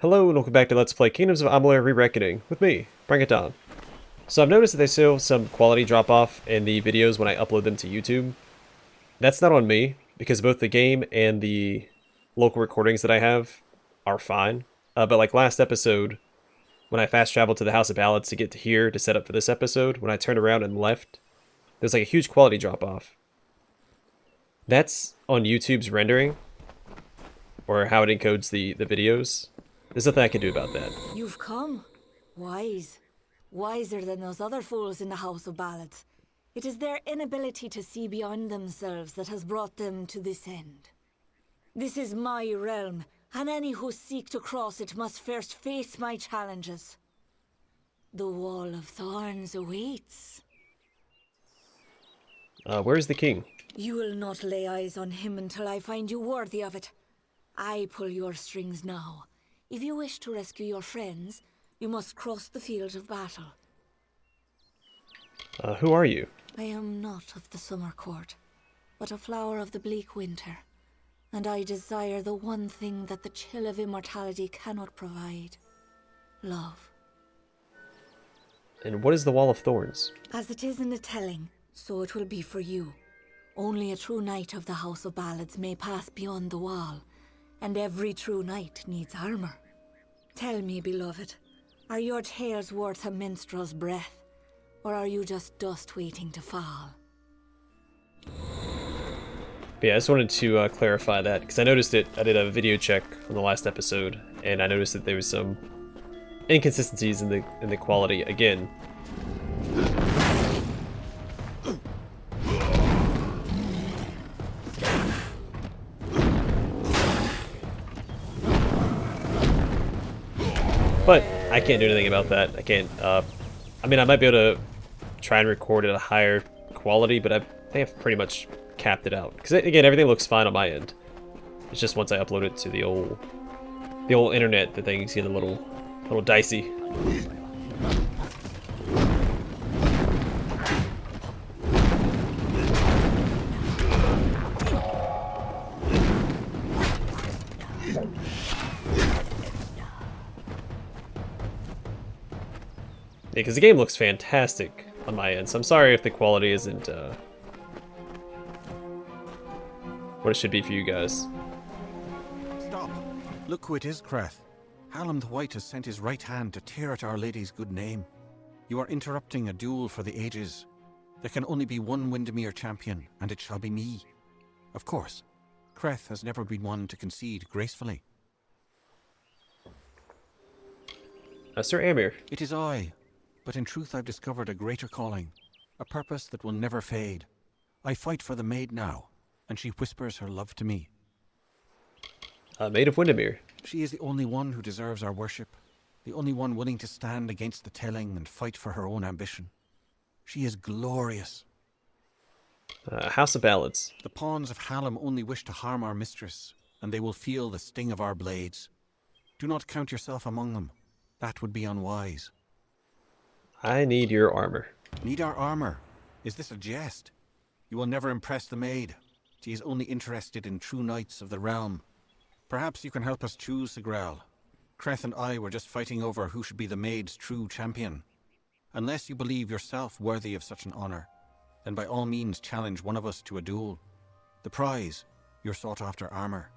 Hello and welcome back to Let's Play Kingdoms of Amalur Re-Reckoning with me, Brigand Hall. So I've noticed that there's still some quality drop-off in the videos when I upload them to YouTube. That's not on me, because both the game and the local recordings that I have are fine. But like last episode, when I fast traveled to the House of Ballads to get to here to set up for this episode, when I turned around and left, there's like a huge quality drop-off. That's on YouTube's rendering, or how it encodes the videos. There's nothing I can do about that. You've come. Wise. Wiser than those other fools in the House of Ballads. It is their inability to see beyond themselves that has brought them to this end. This is my realm, and any who seek to cross it must first face my challenges. The Wall of Thorns awaits. Where's the king? You will not lay eyes on him until I find you worthy of it. I pull your strings now. If you wish to rescue your friends, you must cross the field of battle. Who are you? I am not of the summer court, but a flower of the bleak winter, and I desire the one thing that the chill of immortality cannot provide: love. And what is the Wall of Thorns? As it is in the telling, so it will be for you. Only a true knight of the House of Ballads may pass beyond the wall, and every true knight needs armor. Tell me, beloved, are your tales worth a minstrel's breath, or are you just dust waiting to fall? But yeah, I just wanted to clarify that, because I noticed it. I did a video check on the last episode, and I noticed that there was some inconsistencies in the quality again. But I can't do anything about that. I can't. I mean, I might be able to try and record at a higher quality, but I think I've pretty much capped it out. Because again, everything looks fine on my end. It's just once I upload it to the old internet that things get a little dicey. Yeah, because the game looks fantastic on my end, so I'm sorry if the quality isn't what it should be for you guys. Stop! Look who it is, Creth. Hallam the White has sent his right hand to tear at Our Lady's good name. You are interrupting a duel for the ages. There can only be one Windemere champion, and it shall be me. Of course, Creth has never been one to concede gracefully. Sir Amir. It is I. But in truth I've discovered a greater calling, a purpose that will never fade. I fight for the maid now, and she whispers her love to me. Maid of Windemere. She is the only one who deserves our worship, the only one willing to stand against the telling and fight for her own ambition. She is glorious. House of Ballads. The pawns of Hallam only wish to harm our mistress, and they will feel the sting of our blades. Do not count yourself among them. That would be unwise. I need your armor. Need our armor? Is this a jest? You will never impress the maid. She is only interested in true knights of the realm. Perhaps you can help us choose, Sigrel. Creth and I were just fighting over who should be the maid's true champion. Unless you believe yourself worthy of such an honor, then by all means challenge one of us to a duel. The prize, your sought-after armor.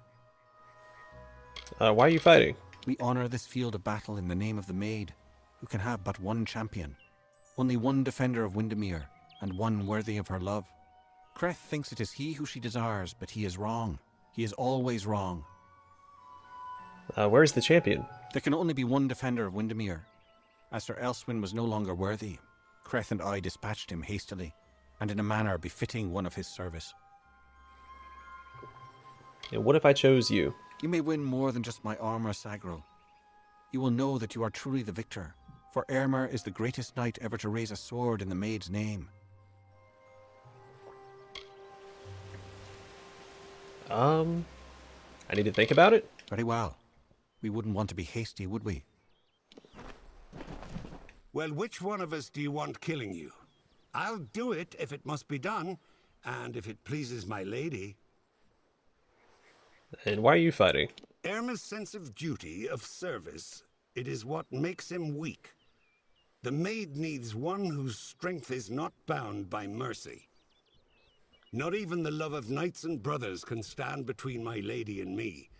Why are you fighting? We honor this field of battle in the name of the maid, who can have but one champion. Only one defender of Windemere, and one worthy of her love. Creth thinks it is he who she desires, but he is wrong. He is always wrong. Where's the champion? There can only be one defender of Windemere. As Sir Elswin was no longer worthy, Creth and I dispatched him hastily, and in a manner befitting one of his service. And what if I chose you? You may win more than just my armor, Sagrel. You will know that you are truly the victor, for Eärmer is the greatest knight ever to raise a sword in the maid's name. I need to think about it? Very well. We wouldn't want to be hasty, would we? Well, which one of us do you want killing you? I'll do it if it must be done, and if it pleases my lady. And why are you fighting? Erma's sense of duty, of service, it is what makes him weak. The maid needs one whose strength is not bound by mercy. Not even the love of knights and brothers can stand between my lady and me.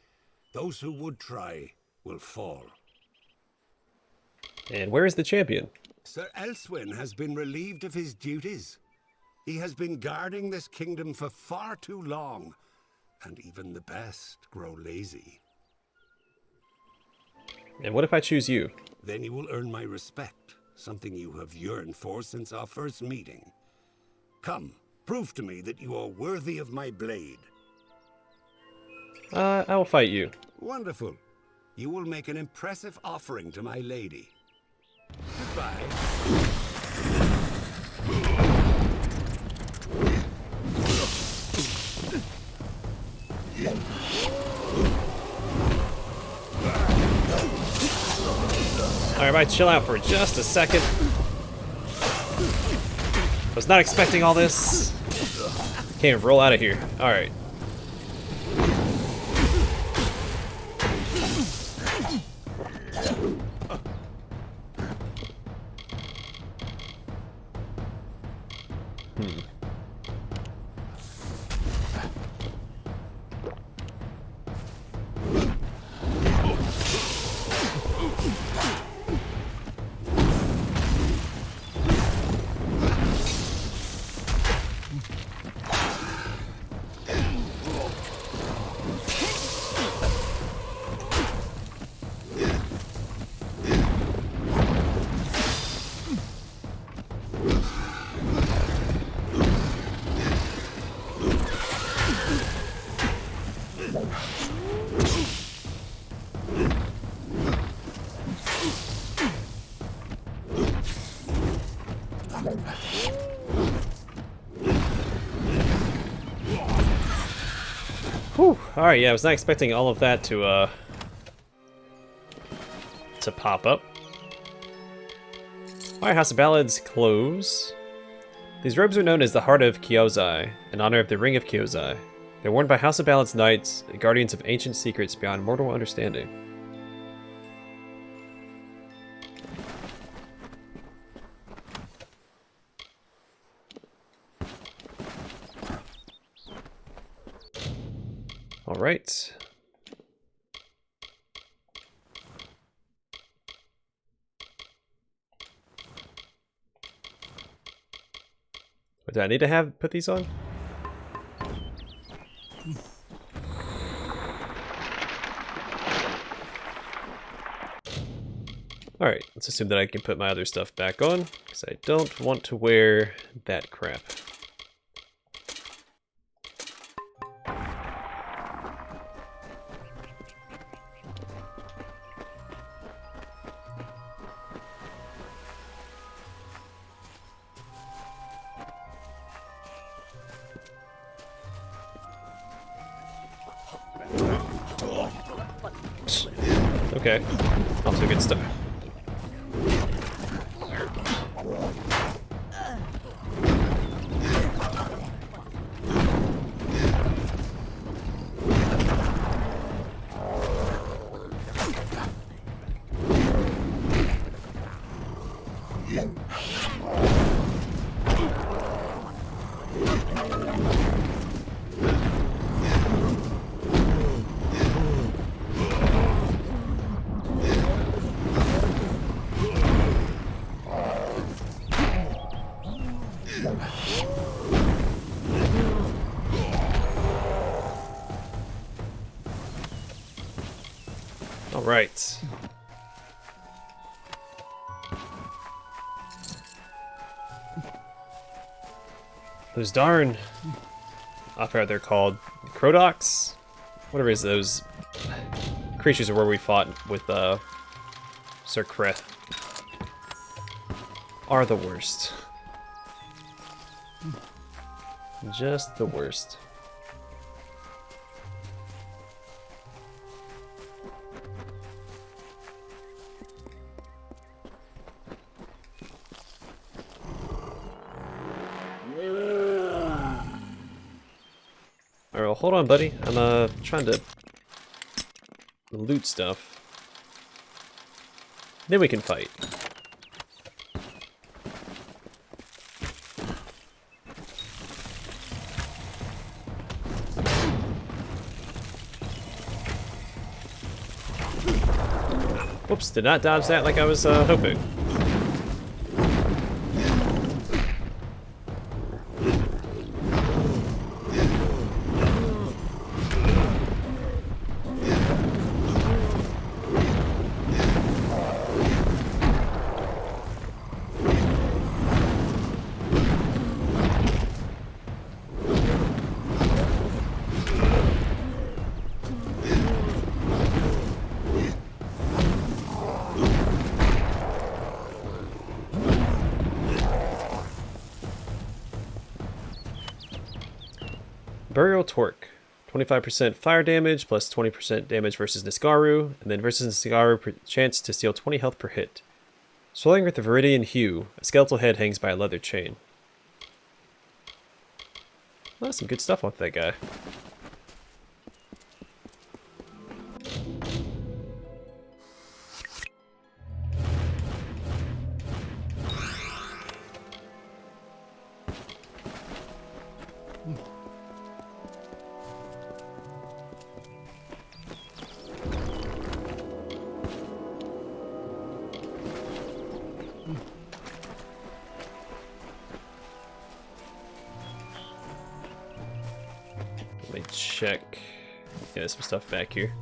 Those who would try will fall. And where is the champion? Sir Elswyn has been relieved of his duties. He has been guarding this kingdom for far too long, and even the best grow lazy. And what if I choose you? Then you will earn my respect, something you have yearned for since our first meeting. Come, prove to me that you are worthy of my blade. I will fight you. Wonderful. You will make an impressive offering to my lady. Goodbye. Alright, everybody chill out for just a second. Was not expecting all this. Can't roll out of here. Alright. Whew. Alright, yeah, I was not expecting all of that to pop up. Alright, House of Ballads close. These robes are known as the Heart of Kyozai, in honor of the Ring of Kyozai. They're worn by House of Ballads knights, guardians of ancient secrets beyond mortal understanding. All right. What, do I need to put these on? All right, let's assume that I can put my other stuff back on, because I don't want to wear that crap. Okay, off to a good start. All right. Those darn, I forgot they're called, Crodocs? Whatever it is, those creatures are where we fought with Sir Kreth. Are the worst. Just the worst. Alright, well, hold on, buddy. I'm trying to loot stuff. Then we can fight. Whoops, did not dodge that like I was hoping. Burial Torque. 25% fire damage plus 20% damage versus Niskaru, and then versus Niskaru chance to steal 20 health per hit. Swelling with the Viridian Hue, a skeletal head hangs by a leather chain. Well, that's some good stuff with that guy. Let me check. Yeah, there's some stuff back here.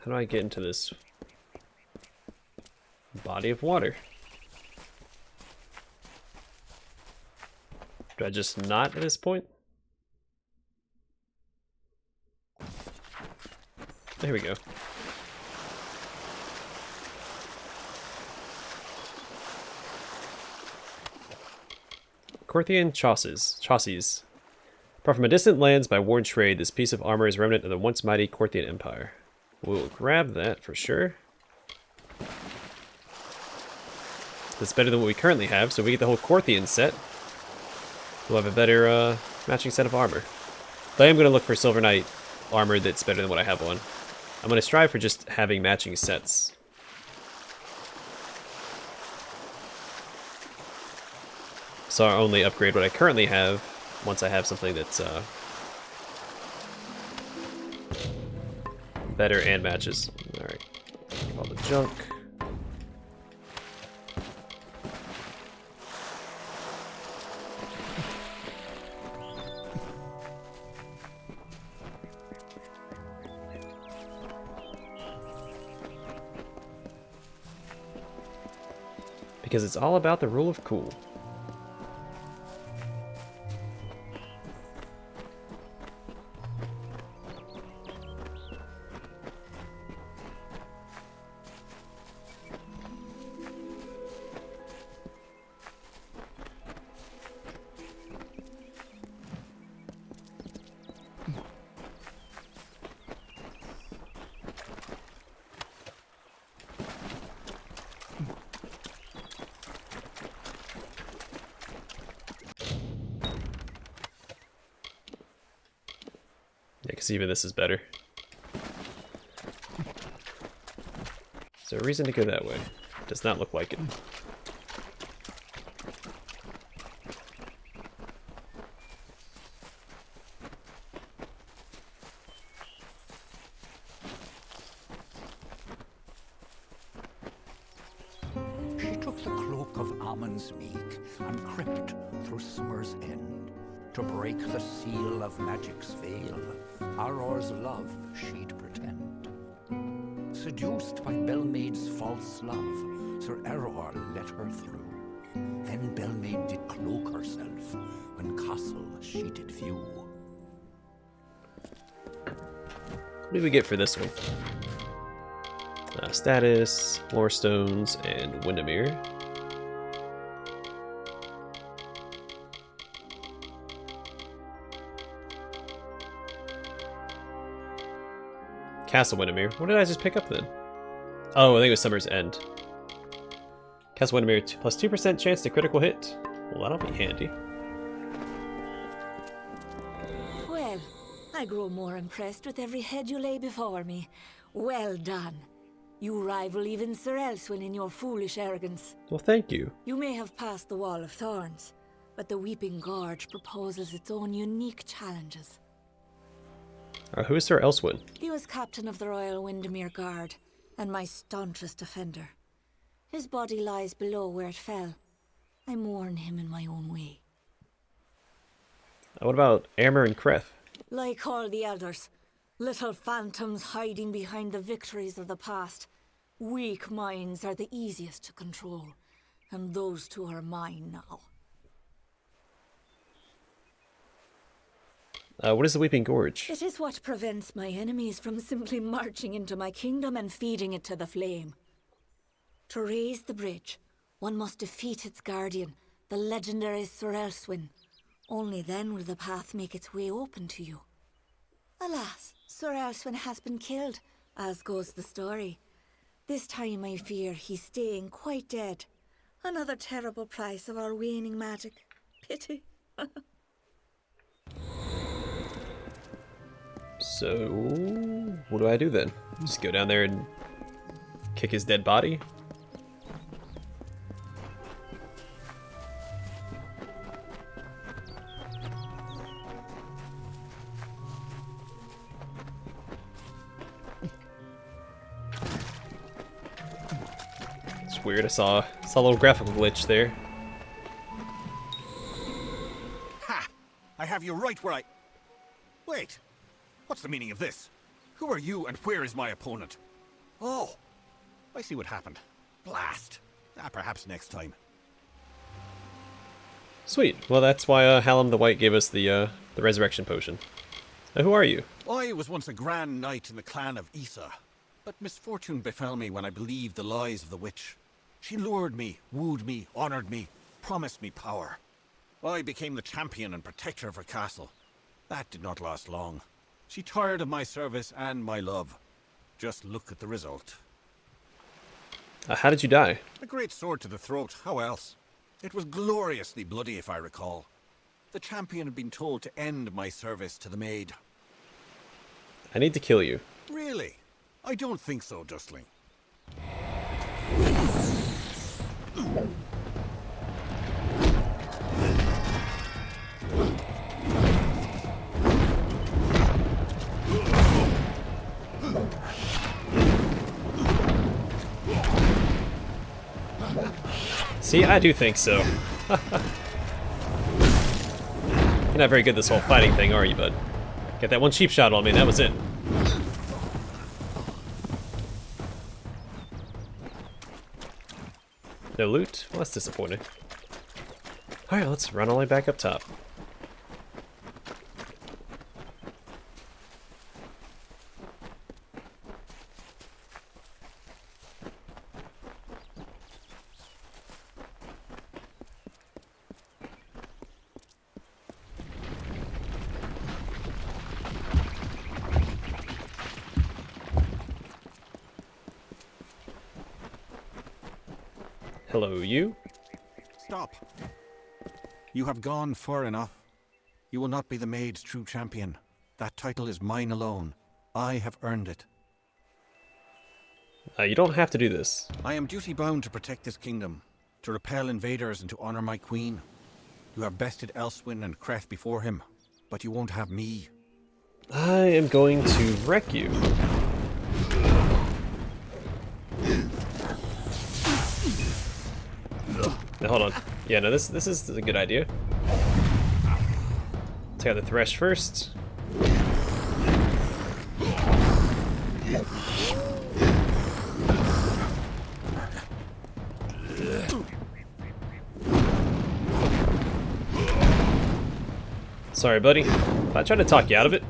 How do I get into this body of water? Do I just not at this point? There we go. Corthian chassis. Brought from a distant lands by worn trade, this piece of armor is remnant of the once mighty Corthian Empire. We'll grab that for sure. That's better than what we currently have, so we get the whole Corthian set. We'll have a better matching set of armor. But I am going to look for Silver Knight armor that's better than what I have on. I'm going to strive for just having matching sets. So I'll only upgrade what I currently have once I have something that's better and matches. Alright. All the junk. Because it's all about the rule of cool. Because even this is better. Is there a reason to go that way? Does not look like it. She took the cloak of Ammon's meek and crept through summer's end to break the seal of magic's veil. Auror's love she'd pretend. Seduced by Belmaid's false love, Sir Auror let her through. Then Belmaid did cloak herself when castle she did view. What do we get for this one? Status, lore stones, and Windemere. Castle Windemere. What did I just pick up then? Oh, I think it was Summer's End. Castle Windemere, plus 2% chance to critical hit. Well, that'll be handy. Well, I grow more impressed with every head you lay before me. Well done. You rival even Sir Elswin in your foolish arrogance. Well, thank you. You may have passed the Wall of Thorns, but the Weeping Gorge proposes its own unique challenges. Who is Sir Elswin? He was captain of the Royal Windemere Guard, and my staunchest defender. His body lies below where it fell. I mourn him in my own way. What about Amer and Kreth? Like all the elders, little phantoms hiding behind the victories of the past. Weak minds are the easiest to control, and those two are mine now. What is the Weeping Gorge? It is what prevents my enemies from simply marching into my kingdom and feeding it to the flame. To raise the bridge, one must defeat its guardian, the legendary Sir Elswin. Only then will the path make its way open to you. Alas, Sir Elswin has been killed, as goes the story. This time I fear he's staying quite dead. Another terrible price of our waning magic. Pity. So, what do I do then? Just go down there and kick his dead body? It's weird, I saw a little graphical glitch there. Ha! I have you right where I... Wait! What's the meaning of this? Who are you and where is my opponent? Oh! I see what happened. Blast! Perhaps next time. Sweet. Well, that's why Hallam the White gave us the resurrection potion. Now, who are you? I was once a grand knight in the clan of Isa, but misfortune befell me when I believed the lies of the witch. She lured me, wooed me, honored me, promised me power. I became the champion and protector of her castle. That did not last long. She tired of my service and my love. Just look at the result. How did you die? A great sword to the throat, how else? It was gloriously bloody, if I recall. The champion had been told to end my service to the maid. I need to kill you. Really? I don't think so, Dustling. See, I do think so. You're not very good at this whole fighting thing, are you, bud? Get that one cheap shot on me, and that was it. No loot? Well, that's disappointing. Alright, let's run all the way back up top. Hello, you? Stop. You have gone far enough. You will not be the maid's true champion. That title is mine alone. I have earned it. You don't have to do this. I am duty-bound to protect this kingdom, to repel invaders and to honor my queen. You have bested Elswin and Kreth before him, but you won't have me. I am going to wreck you. Now, hold on. Yeah, no, this is a good idea. Take out the Thresh first. Sorry, buddy. I tried to talk you out of it.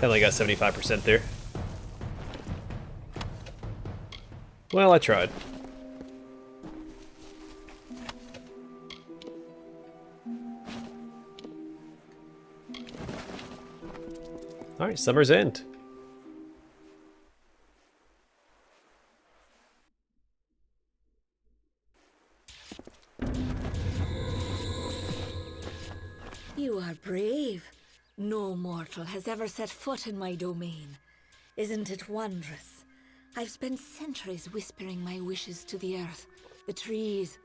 I only got 75% there. Well, I tried. Alright, summer's end. You are brave. No mortal has ever set foot in my domain. Isn't it wondrous? I've spent centuries whispering my wishes to the earth, the trees.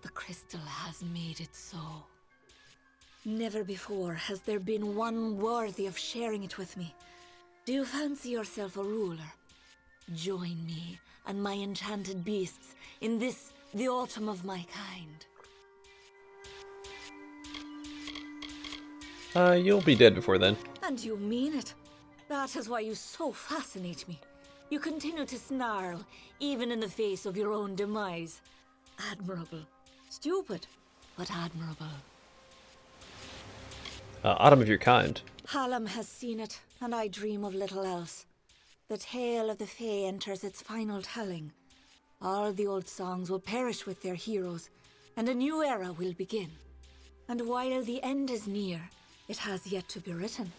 The crystal has made it so. Never before has there been one worthy of sharing it with me. Do you fancy yourself a ruler? Join me and my enchanted beasts in this, the autumn of my kind. You'll be dead before then. And you mean it. That is why you so fascinate me. You continue to snarl, even in the face of your own demise. Admirable. Stupid, but admirable. Autumn of your kind. Hallam has seen it, and I dream of little else. The tale of the Fae enters its final telling. All the old songs will perish with their heroes, and a new era will begin. And while the end is near, it has yet to be written.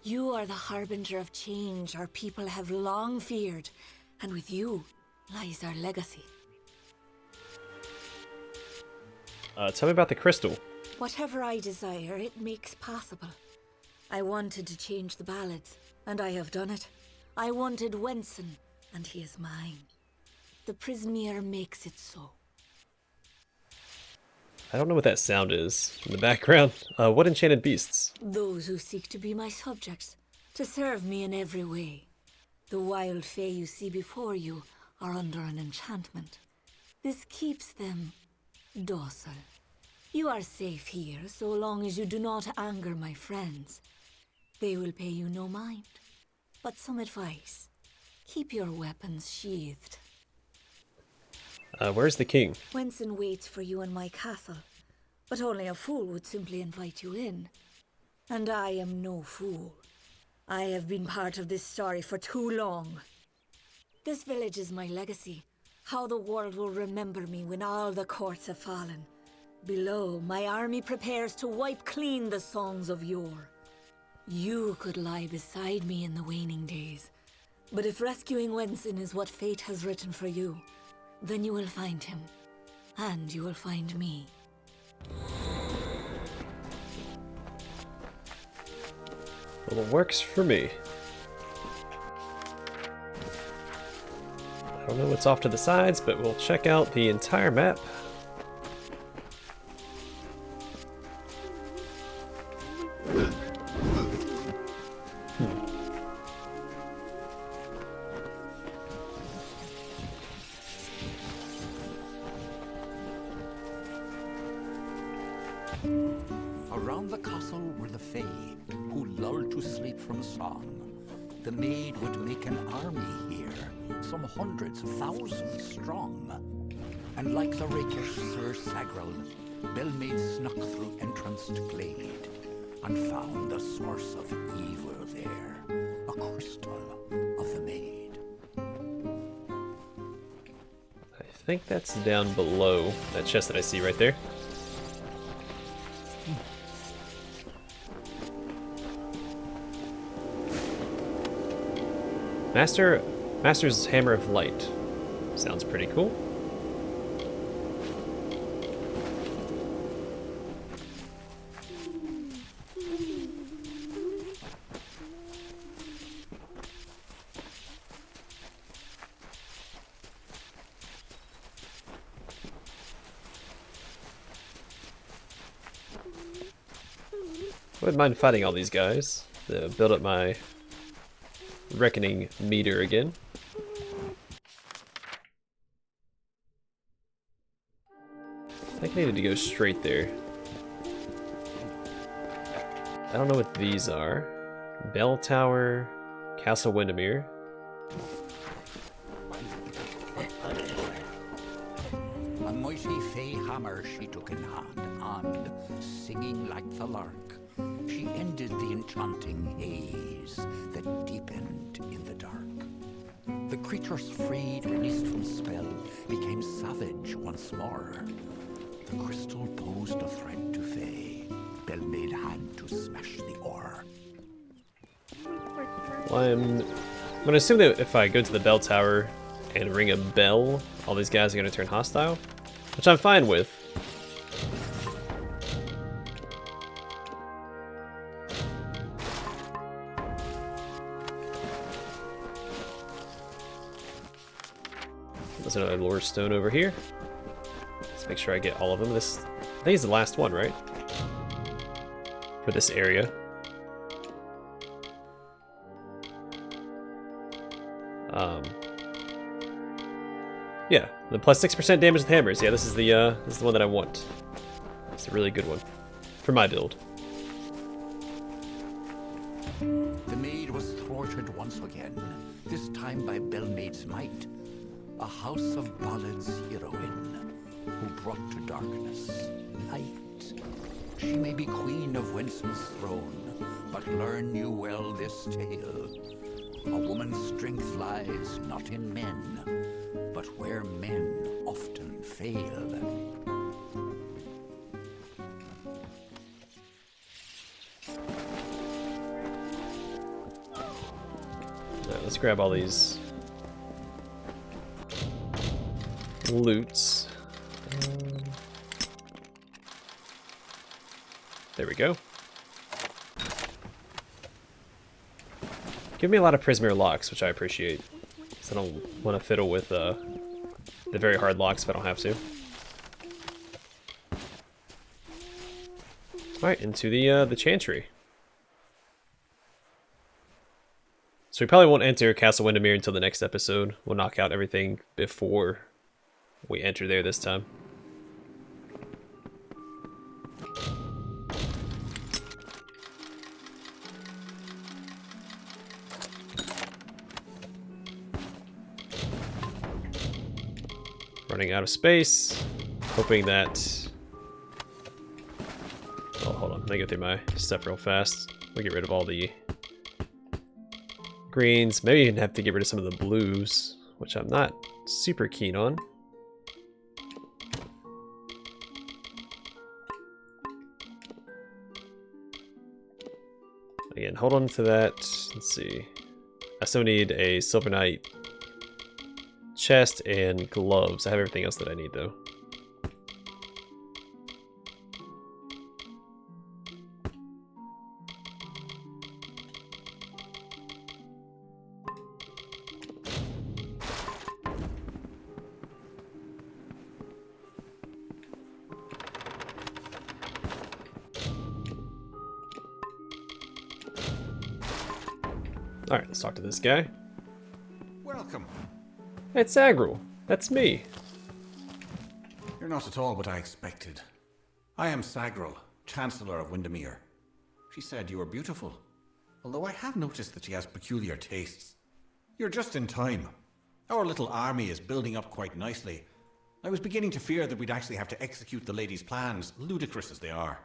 You are the harbinger of change our people have long feared, and with you lies our legacy. Tell me about the crystal. Whatever I desire, it makes possible. I wanted to change the ballads, and I have done it. I wanted Wenson, and he is mine. The Prismere makes it so. I don't know what that sound is in the background. What enchanted beasts? Those who seek to be my subjects, to serve me in every way. The wild fae you see before you are under an enchantment. This keeps them docile. You are safe here so long as you do not anger my friends. They will pay you no mind. But some advice. Keep your weapons sheathed. Where's the king? Wenson waits for you in my castle, but only a fool would simply invite you in. And I am no fool. I have been part of this story for too long. This village is my legacy, how the world will remember me when all the courts have fallen. Below, my army prepares to wipe clean the songs of yore. You could lie beside me in the waning days, but if rescuing Wenson is what fate has written for you, then you will find him, and you will find me. Well, it works for me. I don't know what's off to the sides, but we'll check out the entire map. Around the castle were the Fae, who lulled to sleep from song. The maid would make an army here, some hundreds of thousands strong. And like the rakish Sir Sagral, Bellmaid snuck through entranced glade, and found the source of evil there, a crystal of the maid. I think that's down below that chest that I see right there. Master's Hammer of Light. Sounds pretty cool. Wouldn't mind fighting all these guys to build up my reckoning meter again. I think I needed to go straight there. I don't know what these are. Bell Tower, Castle Windemere. A mighty Fae hammer she took in hand, and, singing like the lark, she ended the enchanting haze that deepened in the dark. The creatures freed, released from spell, became savage once more. The crystal posed a threat to Fae. Belmaid had to smash the ore. Well, I'm gonna assume that if I go to the bell tower and ring a bell, all these guys are gonna turn hostile, which I'm fine with. There's another lore stone over here. Let's make sure I get all of them. This, I think, is the last one, right? For this area. Yeah, the plus 6% damage with hammers. Yeah, this is the one that I want. It's a really good one for my build. The maid was thwarted once again, this time by Belmaid's might. A house of ballads heroine, who brought to darkness light. She may be queen of Winston's throne, but learn you well this tale. A woman's strength lies not in men, but where men often fail. Alright, let's grab all these loots. There we go. Give me a lot of Prismere locks, which I appreciate. Because I don't want to fiddle with the very hard locks if I don't have to. Alright, into the Chantry. So we probably won't enter Castle Windemere until the next episode. We'll knock out everything before we enter there this time. Running out of space. Hoping that... Oh, hold on. Let me go through my stuff real fast. We'll get rid of all the greens. Maybe even have to get rid of some of the blues, which I'm not super keen on. Again, hold on to that. Let's see. I still need a Silver Knight chest and gloves. I have everything else that I need, though. Alright, let's talk to this guy. Welcome. It's Agril. That's me. You're not at all what I expected. I am Sagril, Chancellor of Windemere. She said you were beautiful, although I have noticed that she has peculiar tastes. You're just in time. Our little army is building up quite nicely. I was beginning to fear that we'd actually have to execute the lady's plans, ludicrous as they are.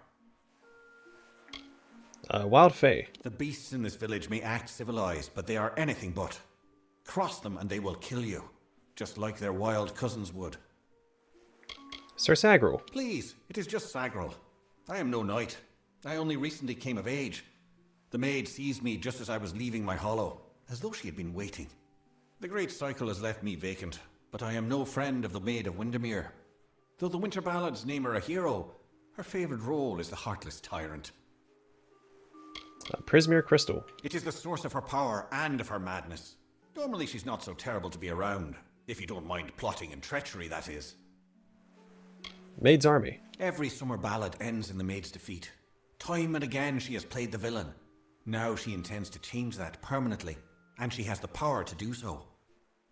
Wild Fae. The beasts in this village may act civilized, but they are anything but. Cross them and they will kill you, just like their wild cousins would. Sir Sagril. Please, it is just Sagril. I am no knight. I only recently came of age. The maid seized me just as I was leaving my hollow, as though she had been waiting. The great cycle has left me vacant, but I am no friend of the Maid of Windemere. Though the Winter Ballads name her a hero, her favourite role is the heartless tyrant. Prismere Crystal. It is the source of her power and of her madness. Normally she's not so terrible to be around, if you don't mind plotting and treachery, that is. Maid's Army. Every summer ballad ends in the maid's defeat. Time and again she has played the villain. Now she intends to change that permanently, and she has the power to do so.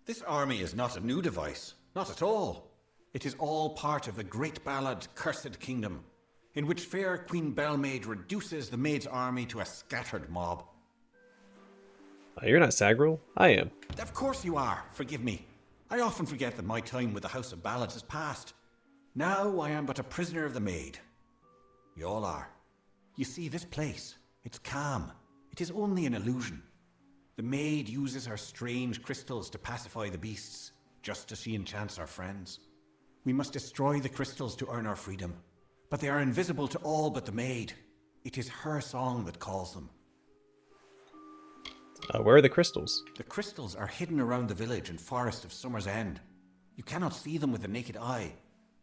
This army is not a new device, not at all. It is all part of the great ballad Cursed Kingdom, in which fair Queen Belmaid reduces the maid's army to a scattered mob. You're not Sagril? I am. Of course you are, forgive me. I often forget that my time with the House of Ballads is past. Now I am but a prisoner of the maid. We all are. You see, this place, It's calm. It is only an illusion. The maid uses her strange crystals to pacify the beasts, just as she enchants our friends. We must destroy the crystals to earn our freedom, but they are invisible to all but the maid. It is her song that calls them. Where are the crystals? The crystals are hidden around the village and forest of Summer's End. You cannot see them with the naked eye.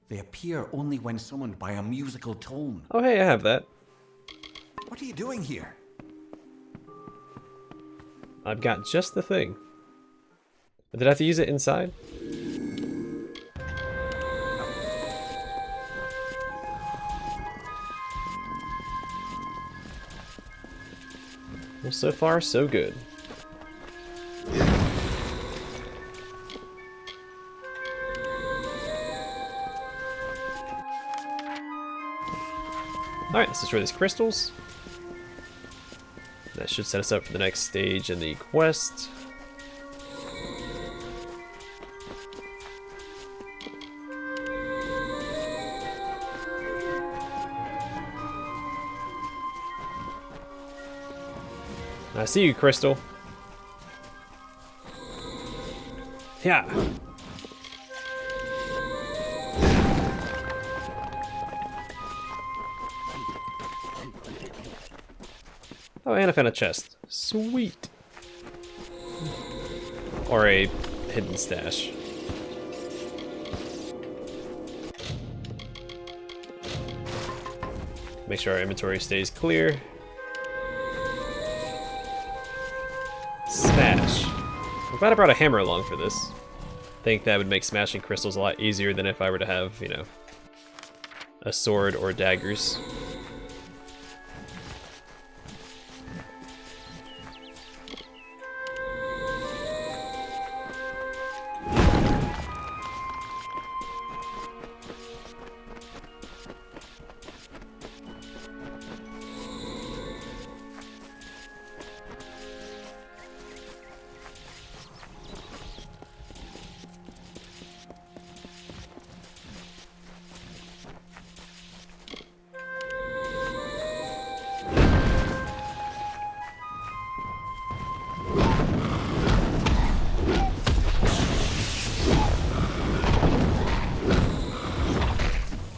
They appear only when summoned by a musical tone. Oh hey, I have that. What are you doing here? I've got just the thing. Did I have to use it inside? Well, so far, so good. Alright, let's destroy these crystals. That should set us up for the next stage in the quest. I see you, Crystal. Yeah. Oh, and I found a chest. Sweet. Or a hidden stash. Make sure our inventory stays clear. Smash. I'm glad I brought a hammer along for this. I think that would make smashing crystals a lot easier than if I were to have, you know, a sword or daggers.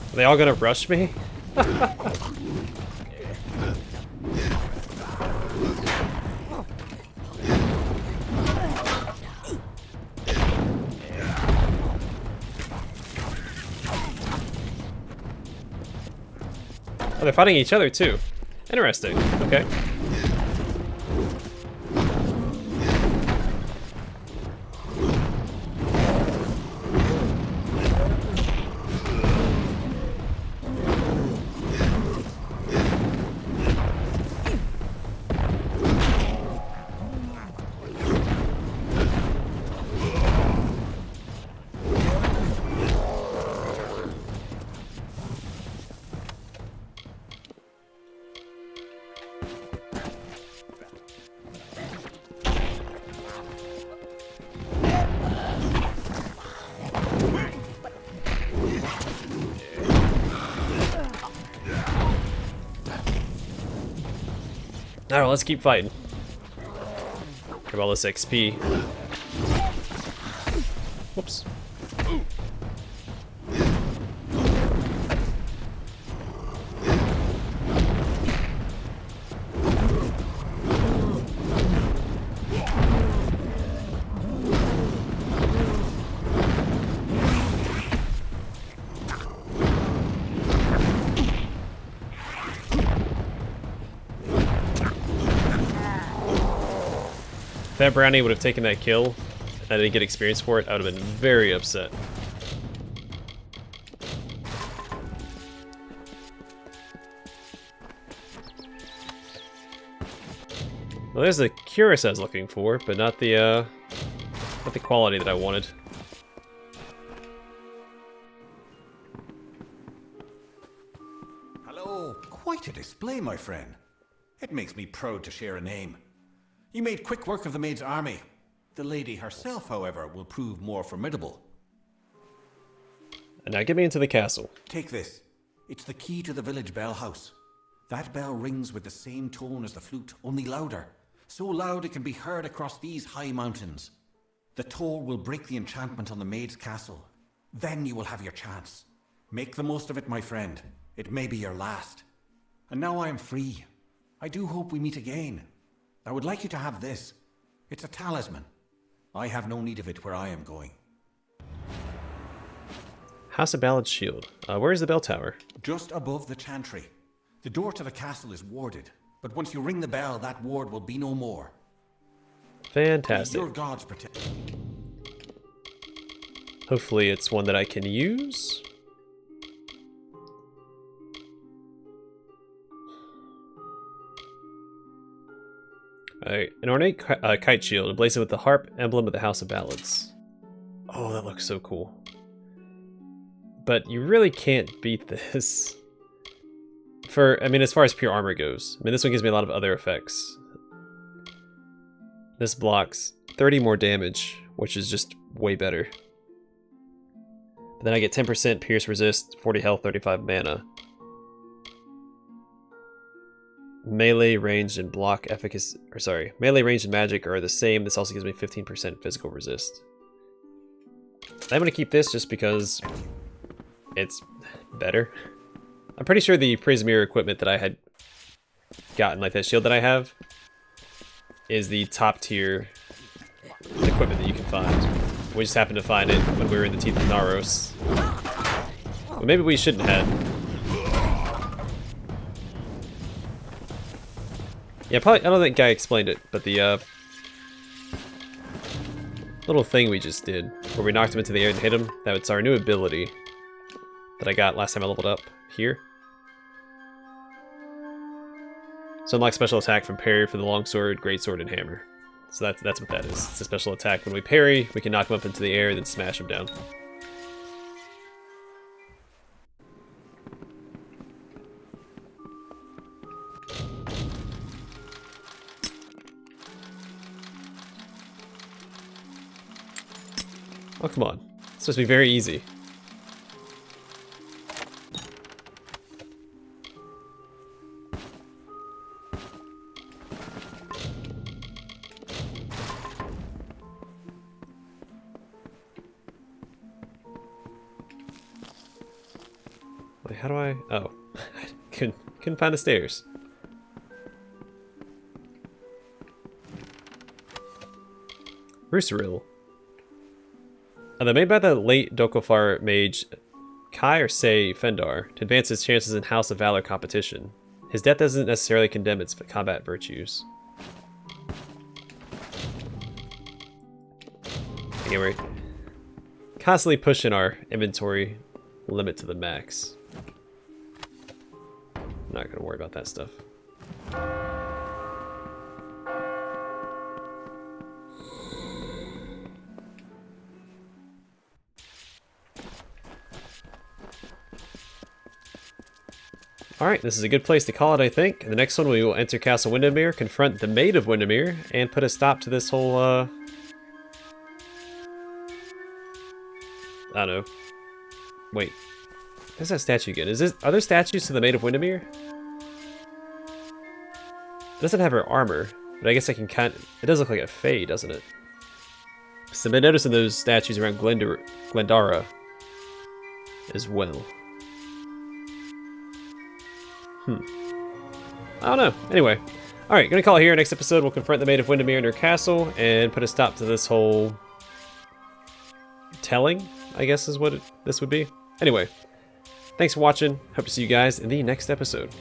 Are they all gonna rush me? Oh, they're fighting each other too. Interesting. Okay. Alright, let's keep fighting. Grab all this XP. Whoops. If that brownie would have taken that kill, and I didn't get experience for it, I would have been very upset. Well, there's the cuirass I was looking for, but not the quality that I wanted. Hello. Quite a display, my friend. It makes me proud to share a name. You made quick work of the maid's army. The lady herself, however, will prove more formidable. And now get me into the castle. Take this. It's the key to the village bell house. That bell rings with the same tone as the flute, only louder. So loud it can be heard across these high mountains. The toll will break the enchantment on the maid's castle. Then you will have your chance. Make the most of it, my friend. It may be your last. And now I am free. I do hope we meet again. I would like you to have this. It's a talisman. I have no need of it where I am going. House of Ballad's shield. Where is the bell tower? Just above the chantry. The door to the castle is warded, but once you ring the bell, that ward will be no more. Fantastic. Your gods protect. Hopefully it's one that I can use. Alright, an ornate kite shield, emblazoned with the harp emblem of the House of Ballads. Oh, that looks so cool. But you really can't beat this. As far as pure armor goes. I mean, this one gives me a lot of other effects. This blocks 30 more damage, which is just way better. But then I get 10% pierce resist, 40 health, 35 mana. Melee, ranged, and block efficacy, melee, ranged, and magic are the same. This also gives me 15% physical resist. I'm gonna keep this just because it's better. I'm pretty sure the Prismere equipment that I had gotten, like that shield that I have, is the top tier equipment that you can find. We just happened to find it when we were in the Teeth of Naros. Well, maybe we shouldn't have. Yeah, probably. I don't think Guy explained it, but the little thing we just did, where we knocked him into the air and hit him, that's our new ability that I got last time I leveled up here. So unlock special attack from parry for the longsword, greatsword, and hammer. So that's what that is. It's a special attack. When we parry, we can knock him up into the air and then smash him down. Oh, come on. It's supposed to be very easy. Wait, how do I... Oh. I couldn't find the stairs. Roosteril. They're made by the late Dokofar mage Kai or Sei Fendar to advance his chances in House of Valor competition. His death doesn't necessarily condemn its combat virtues. Again, we're constantly pushing our inventory limit to the max. Not gonna worry about that stuff. Alright, this is a good place to call it, I think. In the next one, we will enter Castle Windemere, confront the Maid of Windemere, and put a stop to this whole, I don't know. Wait. Where's that statue again? Are there statues to the Maid of Windemere? It doesn't have her armor, but I guess I can it does look like a fae, doesn't it? So I've been noticing those statues around Glendara as well. I don't know. Anyway. Alright, gonna call it here. Next episode, we'll confront the Maid of Windemere in her castle and put a stop to this whole telling, I guess is what this would be. Anyway, thanks for watching. Hope to see you guys in the next episode.